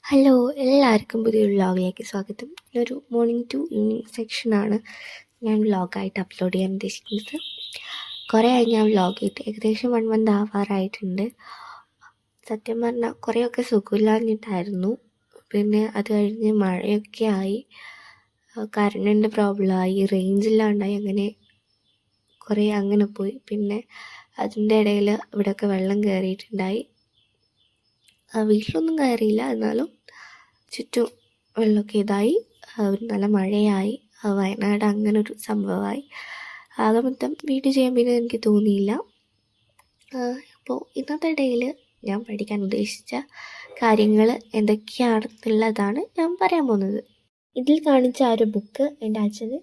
Hello, എല്ലാവർക്കും പുതിയൊരു വ്ളോഗിലേക്ക് സ്വാഗതം. ഇതൊരു മോർണിംഗ് ടു ഈവനിങ് സെക്ഷനാണ് ഞാൻ വ്ളോഗായിട്ട് അപ്ലോഡ് ചെയ്യാൻ ഉദ്ദേശിക്കുന്നത്. കുറേ ആയി ഞാൻ വ്ളോഗ് ചെയ്തിട്ട്, ഏകദേശം 1 month ആവാറായിട്ടുണ്ട്. സത്യം പറഞ്ഞാൽ കുറേയൊക്കെ സുഖമില്ലാഞ്ഞിട്ടായിരുന്നു. പിന്നെ അത് കഴിഞ്ഞ് മഴയൊക്കെ ആയി, കറണ്ടിൻ്റെ പ്രോബ്ലമായി, റേഞ്ച് ഇല്ലാണ്ടായി, അങ്ങനെ കുറേ അങ്ങനെ പോയി. പിന്നെ അതിൻ്റെ ഇടയിൽ ഇവിടെയൊക്കെ വെള്ളം കയറിയിട്ടുണ്ടായി. വീട്ടിലൊന്നും കയറിയില്ല, എന്നാലും ചുറ്റും വെള്ളമൊക്കെ ഇതായി. നല്ല മഴയായി. വയനാട് അങ്ങനൊരു സംഭവമായി. ആകെ മൊത്തം വീട്ടിൽ ചെയ്യാൻ പിന്നെ എനിക്ക് തോന്നിയില്ല. അപ്പോൾ ഇന്നത്തെ ഇടയിൽ ഞാൻ പഠിക്കാൻ ഉദ്ദേശിച്ച കാര്യങ്ങൾ എന്തൊക്കെയാണെന്നുള്ളതാണ് ഞാൻ പറയാൻ പോകുന്നത്. ഇതിൽ കാണിച്ച ആ ഒരു ബുക്ക് എൻ്റെ അച്ഛന്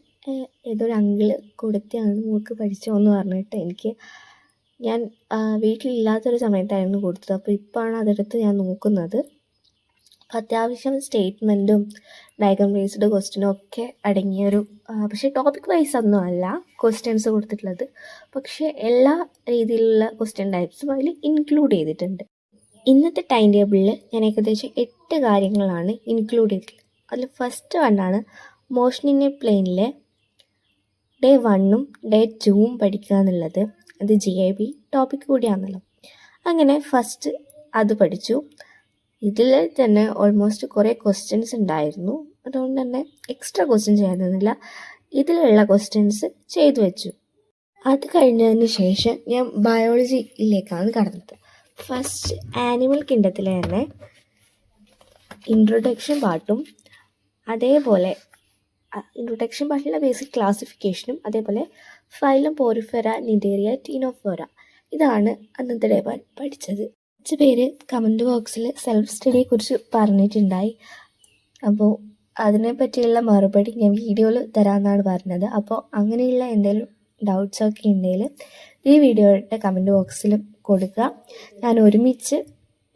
ഏതൊരു അങ്കിള് കൊടുത്തതാണ് മോൾക്ക് പഠിച്ചോന്ന് പറഞ്ഞിട്ട് ഞാൻ വീട്ടിലില്ലാത്തൊരു സമയത്തായിരുന്നു കൊടുത്തത്. അപ്പോൾ ഇപ്പോഴാണ് അതെടുത്ത് ഞാൻ നോക്കുന്നത്. അപ്പോൾ അത്യാവശ്യം സ്റ്റേറ്റ്മെൻറ്റും ഡയഗ്രം ബേസ്ഡ് ക്വസ്റ്റ്യനും ഒക്കെ അടങ്ങിയൊരു, പക്ഷേ ടോപ്പിക് വൈസ് ഒന്നും അല്ല ക്വസ്റ്റ്യൻസ് കൊടുത്തിട്ടുള്ളത്, പക്ഷേ എല്ലാ രീതിയിലുള്ള ക്വസ്റ്റ്യൻ ടൈപ്സും അതിൽ ഇൻക്ലൂഡ് ചെയ്തിട്ടുണ്ട്. ഇന്നത്തെ ടൈം ടേബിളിൽ ഞാൻ ഏകദേശം 8 കാര്യങ്ങളാണ് ഇൻക്ലൂഡ് ചെയ്തിട്ടുള്ളത്. അതിൽ ഫസ്റ്റ് വണ്ണാണ് മോഷൻ ഇൻ എ പ്ലെയിനിലെ ഡേ 1ഉം ഡേ 2ഉം പഠിക്കുക എന്നുള്ളത്. അത് GIB ടോപ്പിക് കൂടിയാണല്ലോ. അങ്ങനെ ഫസ്റ്റ് അത് പഠിച്ചു. ഇതിൽ തന്നെ ഓൾമോസ്റ്റ് കുറേ ക്വസ്റ്റ്യൻസ് ഉണ്ടായിരുന്നു. അതുകൊണ്ട് തന്നെ എക്സ്ട്രാ ക്വസ്റ്റ്യൻ ചെയ്യാനൊന്നുമില്ല, ഇതിലുള്ള ക്വസ്റ്റ്യൻസ് ചെയ്തു വെച്ചു. അത് കഴിഞ്ഞതിന് ശേഷം ഞാൻ ബയോളജിയിലേക്കാണ് കടന്നത്. ഫസ്റ്റ് ആനിമൽ കിങ്ഡത്തിലെ തന്നെ ഇൻട്രൊഡക്ഷൻ പാർട്ടും, അതേപോലെ ഇൻട്രൊഡക്ഷൻ പാർട്ടിലെ ബേസിക് ക്ലാസിഫിക്കേഷനും, അതേപോലെ ഫൈലം, പോറിഫെറ, നിഡേറിയ, ടീനോഫോറ, ഇതാണ് അന്നത്തെ ഡേ പഠിച്ചത്. കുറച്ച് പേര് കമൻറ്റ് ബോക്സിൽ സെൽഫ് സ്റ്റഡിയെക്കുറിച്ച് പറഞ്ഞിട്ടുണ്ടായി. അപ്പോൾ അതിനെ പറ്റിയുള്ള മറുപടി ഞാൻ വീഡിയോയിൽ തരാമെന്നാണ് പറഞ്ഞത്. അപ്പോൾ അങ്ങനെയുള്ള എന്തെങ്കിലും ഡൗട്ട്സൊക്കെ ഉണ്ടെങ്കിൽ ഈ വീഡിയോയുടെ കമൻറ്റ് ബോക്സിൽ കൊടുക്കുക. ഞാൻ ഒരുമിച്ച്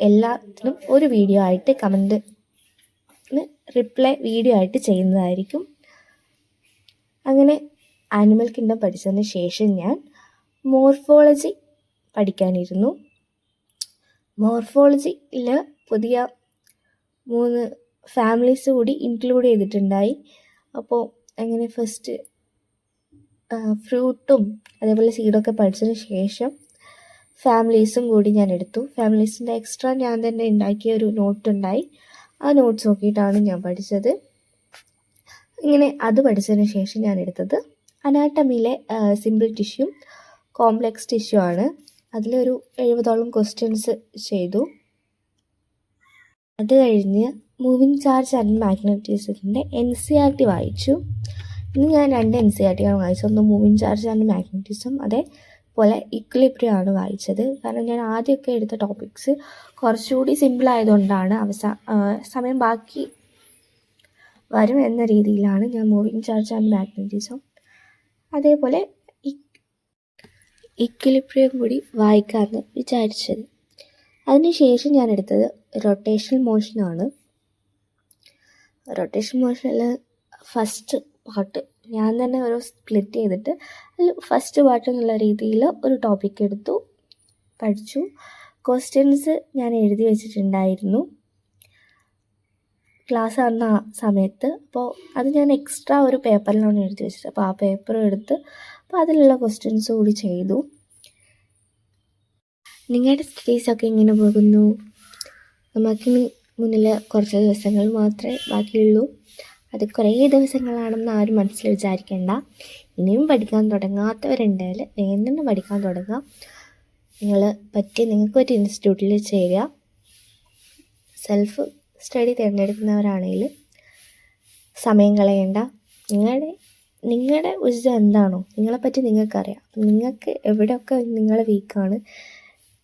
എല്ലാത്തിനും ഒരു വീഡിയോ ആയിട്ട് കമൻറ്റിന് റിപ്ലൈ വീഡിയോ ആയിട്ട് ചെയ്യുന്നതായിരിക്കും. അങ്ങനെ ആനിമൽ കിങ്ഡം പഠിച്ചതിന് ശേഷം ഞാൻ മോർഫോളജി പഠിക്കാനിരുന്നു. മോർഫോളജിയിൽ പുതിയ 3 ഫാമിലീസ് കൂടി ഇൻക്ലൂഡ് ചെയ്തിട്ടുണ്ടായി. അപ്പോൾ അങ്ങനെ ഫസ്റ്റ് ഫ്രൂട്ടും അതേപോലെ സീഡൊക്കെ പഠിച്ചതിന് ശേഷം ഫാമിലീസും കൂടി ഞാൻ എടുത്തു. ഫാമിലീസിൻ്റെ എക്സ്ട്രാ ഞാൻ തന്നെ ഉണ്ടാക്കിയ ഒരു നോട്ടുണ്ടായി. ആ നോട്ട്സ് നോക്കിയിട്ടാണ് ഞാൻ പഠിച്ചത്. ഇങ്ങനെ അത് പഠിച്ചതിന് ശേഷം ഞാൻ എടുത്തത് അനാട്ടമിയിലെ സിമ്പിൾ ടിഷ്യൂ, കോംപ്ലെക്സ് ടിഷ്യൂ ആണ്. അതിലൊരു 70ഓളം ക്വസ്റ്റ്യൻസ് ചെയ്തു. അത് കഴിഞ്ഞ് മൂവിങ് ചാർജ് ആൻഡ് മാഗ്നറ്റിസത്തിൻ്റെ NCERT വായിച്ചു. ഇന്ന് ഞാൻ 2 NCERT ആണ് വായിച്ചത്. ഒന്ന് മൂവിങ് ചാർജ് ആൻഡ് മാഗ്നറ്റിസം, അതേപോലെ ഇക്വിലിബ്രിയം ആണ് വായിച്ചത്. കാരണം ഞാൻ ആദ്യമൊക്കെ എടുത്ത ടോപ്പിക്സ് കുറച്ചുകൂടി സിമ്പിൾ ആയതുകൊണ്ടാണ് സമയം ബാക്കി വരും എന്ന രീതിയിലാണ് ഞാൻ മൂവിങ് ചാർജ് ആൻഡ് മാഗ്നറ്റിസം അതേപോലെ ഇക്വിലിബ്രിയം കൂടി വായിക്കാമെന്ന് വിചാരിച്ചത്. അതിനുശേഷം ഞാൻ എടുത്തത് റൊട്ടേഷണൽ മോഷനാണ്. റൊട്ടേഷണൽ മോഷനിൽ ഫസ്റ്റ് പാർട്ട് ഞാൻ തന്നെ ഒരു സ്പ്ലിറ്റ് ചെയ്തിട്ട് അതിൽ ഫസ്റ്റ് പാർട്ട് എന്നുള്ള രീതിയിൽ ഒരു ടോപ്പിക് എടുത്തു, പഠിച്ചു. ക്വസ്റ്റ്യൻസ് ഞാൻ എഴുതി വെച്ചിട്ടുണ്ടായിരുന്നു ക്ലാസ് വന്ന ആ സമയത്ത്. അപ്പോൾ അത് ഞാൻ എക്സ്ട്രാ ഒരു പേപ്പറിലാണ് എഴുതി വെച്ചത്. അപ്പോൾ ആ പേപ്പർ എടുത്ത് അപ്പോൾ അതിലുള്ള ക്വസ്റ്റ്യൻസ് കൂടി ചെയ്തു. നിങ്ങളുടെ സ്റ്റഡീസൊക്കെ എങ്ങനെ പോകുന്നു? നമുക്കിനി മുന്നിൽ കുറച്ച് ദിവസങ്ങൾ മാത്രമേ ബാക്കിയുള്ളൂ. അത് കുറേ ദിവസങ്ങളാണെന്ന് ആരും മനസ്സിൽ വിചാരിക്കേണ്ട. ഇനിയും പഠിക്കാൻ തുടങ്ങാത്തവരുണ്ടെങ്കിൽ വേഗം തന്നെ പഠിക്കാൻ തുടങ്ങുക. നിങ്ങൾക്ക് പറ്റിയ ഇൻസ്റ്റിറ്റ്യൂട്ടിൽ ചേരുക. സെൽഫ് സ്റ്റഡി തിരഞ്ഞെടുക്കുന്നവരാണെങ്കിൽ സമയം കളയേണ്ട. നിങ്ങളുടെ ഉചിതം എന്താണോ, നിങ്ങളെപ്പറ്റി നിങ്ങൾക്കറിയാം. നിങ്ങൾക്ക് എവിടെയൊക്കെ നിങ്ങൾ വീക്കാണ്,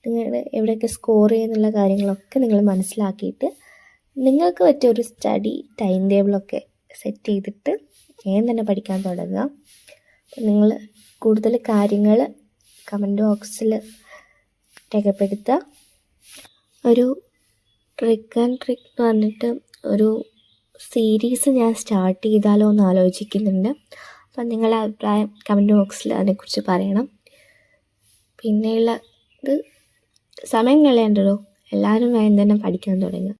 നിങ്ങൾ എവിടെയൊക്കെ സ്കോർ ചെയ്യുന്നുള്ള കാര്യങ്ങളൊക്കെ നിങ്ങൾ മനസ്സിലാക്കിയിട്ട് നിങ്ങൾക്ക് പറ്റിയൊരു സ്റ്റഡി ടൈം ടേബിളൊക്കെ സെറ്റ് ചെയ്തിട്ട് വേഗം തന്നെ പഠിക്കാൻ തുടങ്ങുക. നിങ്ങൾ കൂടുതൽ കാര്യങ്ങൾ കമൻറ്റ് ബോക്സിൽ രേഖപ്പെടുത്തുക. ഒരു ട്രിക്ക് ആൻഡ് ട്രിക്ക് എന്ന് പറഞ്ഞിട്ട് ഒരു സീരീസ് ഞാൻ സ്റ്റാർട്ട് ചെയ്താലോ എന്ന് ആലോചിക്കുന്നുണ്ട്. അപ്പം നിങ്ങളുടെ അഭിപ്രായം കമൻറ്റ് ബോക്സിൽ അതിനെക്കുറിച്ച് പറയണം. പിന്നെയുള്ള ഇത് സമയം കളയേണ്ടല്ലോ, എല്ലാവരും വേഗം തന്നെ പഠിക്കാൻ തുടങ്ങുക.